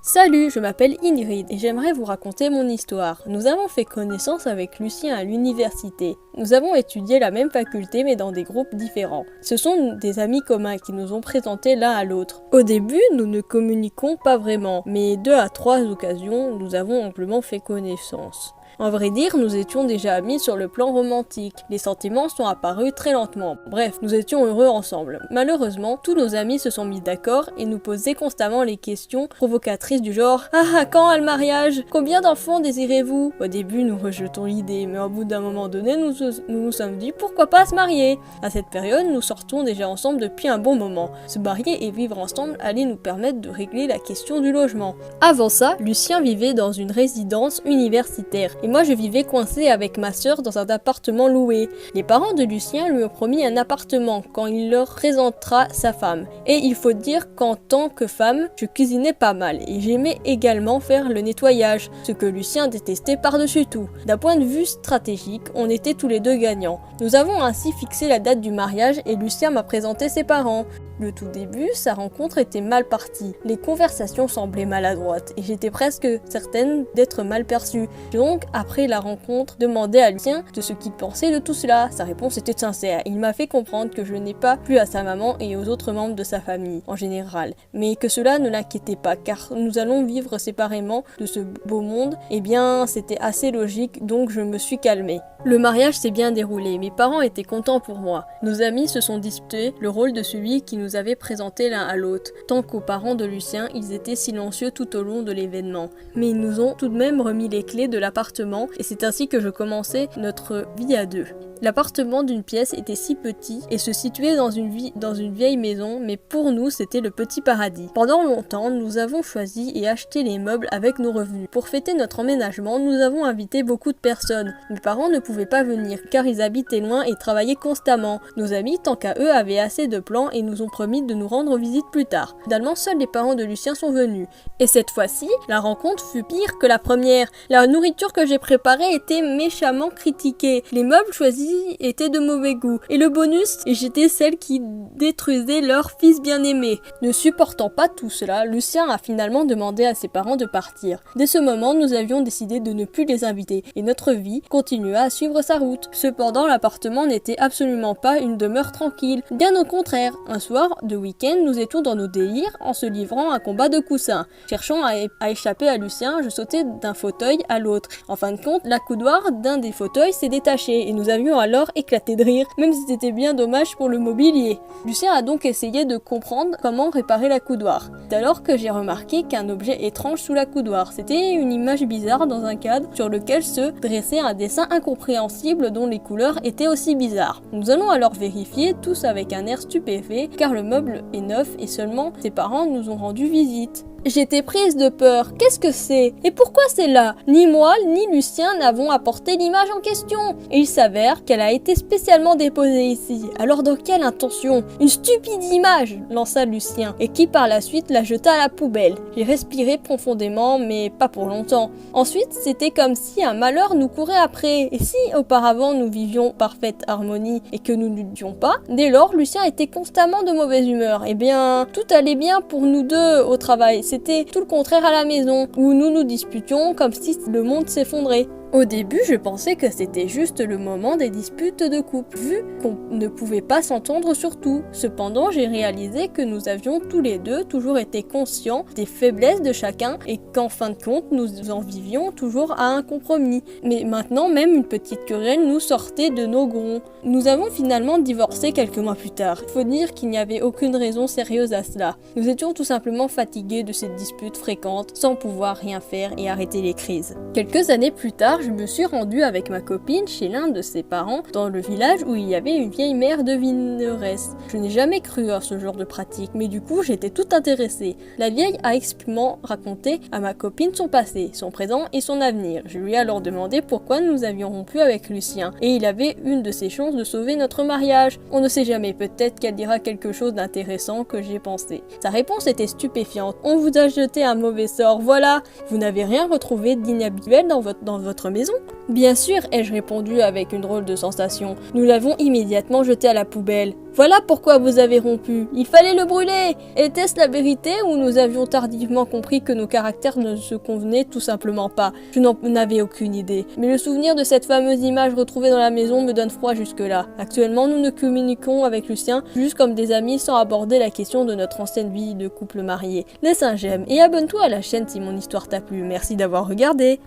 Salut, je m'appelle Ingrid et j'aimerais vous raconter mon histoire. Nous avons fait connaissance avec Lucien à l'université. Nous avons étudié la même faculté mais dans des groupes différents. Ce sont des amis communs qui nous ont présentés l'un à l'autre. Au début, nous ne communiquons pas vraiment, mais 2 à 3 occasions, nous avons amplement fait connaissance. En vrai dire, nous étions déjà amis sur le plan romantique. Les sentiments sont apparus très lentement. Bref, nous étions heureux ensemble. Malheureusement, tous nos amis se sont mis d'accord et nous posaient constamment les questions provocatrices du genre « Ah, quand a le mariage? Combien d'enfants désirez-vous » Au début, nous rejetons l'idée, mais au bout d'un moment donné, nous nous sommes dit « Pourquoi pas se marier ?» À cette période, nous sortons déjà ensemble depuis un bon moment. Se marier et vivre ensemble allait nous permettre de régler la question du logement. Avant ça, Lucien vivait dans une résidence universitaire. Et moi je vivais coincée avec ma sœur dans un appartement loué. Les parents de Lucien lui ont promis un appartement quand il leur présentera sa femme. Et il faut dire qu'en tant que femme, je cuisinais pas mal et j'aimais également faire le nettoyage, ce que Lucien détestait par-dessus tout. D'un point de vue stratégique, on était tous les deux gagnants. Nous avons ainsi fixé la date du mariage et Lucien m'a présenté ses parents. Le tout début, sa rencontre était mal partie. Les conversations semblaient maladroites et j'étais presque certaine d'être mal perçue. J'ai donc, après la rencontre, demandé à Lucien de ce qu'il pensait de tout cela. Sa réponse était sincère. Il m'a fait comprendre que je n'ai pas plu à sa maman et aux autres membres de sa famille, en général. Mais que cela ne l'inquiétait pas, car nous allons vivre séparément de ce beau monde. Eh bien, c'était assez logique, donc je me suis calmée. Le mariage s'est bien déroulé, mes parents étaient contents pour moi. Nos amis se sont disputés le rôle de celui qui nous avait présenté l'un à l'autre. Tant qu'aux parents de Lucien, ils étaient silencieux tout au long de l'événement. Mais ils nous ont tout de même remis les clés de l'appartement et c'est ainsi que je commençais notre vie à deux. L'appartement d'une pièce était si petit et se situait dans une vieille maison, mais pour nous c'était le petit paradis. Pendant longtemps, nous avons choisi et acheté les meubles avec nos revenus. Pour fêter notre emménagement, nous avons invité beaucoup de personnes. Mes parents ne pouvaient pas venir car ils habitaient loin et travaillaient constamment. Nos amis, tant qu'à eux, avaient assez de plans et nous ont promis de nous rendre visite plus tard. Finalement, seuls les parents de Lucien sont venus. Et cette fois-ci, la rencontre fut pire que la première. La nourriture que j'ai préparée était méchamment critiquée. Les meubles choisis étaient de mauvais goût. Et le bonus, j'étais celle qui détruisait leur fils bien-aimé. Ne supportant pas tout cela, Lucien a finalement demandé à ses parents de partir. Dès ce moment, nous avions décidé de ne plus les inviter et notre vie continua à suivre sa route. Cependant, l'appartement n'était absolument pas une demeure tranquille. Bien au contraire, un soir de week-end, nous étions dans nos délires en se livrant à un combat de coussins. Cherchant à échapper à Lucien, je sautais d'un fauteuil à l'autre. En fin de compte, la coudoir d'un des fauteuils s'est détachée et nous avions alors éclaté de rire, même si c'était bien dommage pour le mobilier. Lucien a donc essayé de comprendre comment réparer la coudoir. C'est alors que j'ai remarqué qu'un objet étrange sous la coudoir. C'était une image bizarre dans un cadre sur lequel se dressait un dessin incompréhensible dont les couleurs étaient aussi bizarres. Nous allons alors vérifier, tous avec un air stupéfait, car le meuble est neuf et seulement ses parents nous ont rendu visite. J'étais prise de peur. Qu'est-ce que c'est? Et pourquoi c'est là? Ni moi, ni Lucien n'avons apporté l'image en question. Et il s'avère qu'elle a été spécialement déposée ici. Alors dans quelle intention? Une stupide image, lança Lucien, et qui par la suite la jeta à la poubelle. J'ai respiré profondément, mais pas pour longtemps. Ensuite, c'était comme si un malheur nous courait après. Et si auparavant nous vivions parfaite harmonie et que nous ne l'udions pas, dès lors Lucien était constamment de mauvaise humeur. Eh bien, tout allait bien pour nous deux au travail. C'était tout le contraire à la maison, où nous nous disputions comme si le monde s'effondrait. Au début, je pensais que c'était juste le moment des disputes de couple, vu qu'on ne pouvait pas s'entendre sur tout. Cependant, j'ai réalisé que nous avions tous les deux toujours été conscients des faiblesses de chacun et qu'en fin de compte, nous en vivions toujours à un compromis. Mais maintenant, même une petite querelle nous sortait de nos gonds. Nous avons finalement divorcé quelques mois plus tard. Il faut dire qu'il n'y avait aucune raison sérieuse à cela. Nous étions tout simplement fatigués de ces disputes fréquentes, sans pouvoir rien faire et arrêter les crises. Quelques années plus tard, je me suis rendue avec ma copine chez l'un de ses parents dans le village où il y avait une vieille mère devineresse. Je n'ai jamais cru à ce genre de pratique, mais du coup j'étais toute intéressée. La vieille a explicitement raconté à ma copine son passé, son présent et son avenir. Je lui ai alors demandé pourquoi nous avions rompu avec Lucien, et il avait une de ses chances de sauver notre mariage. On ne sait jamais, peut-être qu'elle dira quelque chose d'intéressant que j'ai pensé. Sa réponse était stupéfiante. On vous a jeté un mauvais sort, voilà. Vous n'avez rien retrouvé d'inhabituel dans votre maison? Bien sûr, ai-je répondu avec une drôle de sensation. Nous l'avons immédiatement jeté à la poubelle. Voilà pourquoi vous avez rompu. Il fallait le brûler. Était-ce la vérité ou nous avions tardivement compris que nos caractères ne se convenaient tout simplement pas? Je n'en avais aucune idée. Mais le souvenir de cette fameuse image retrouvée dans la maison me donne froid jusque-là. Actuellement, nous ne communiquons avec Lucien juste comme des amis sans aborder la question de notre ancienne vie de couple marié. Laisse un j'aime et abonne-toi à la chaîne si mon histoire t'a plu. Merci d'avoir regardé.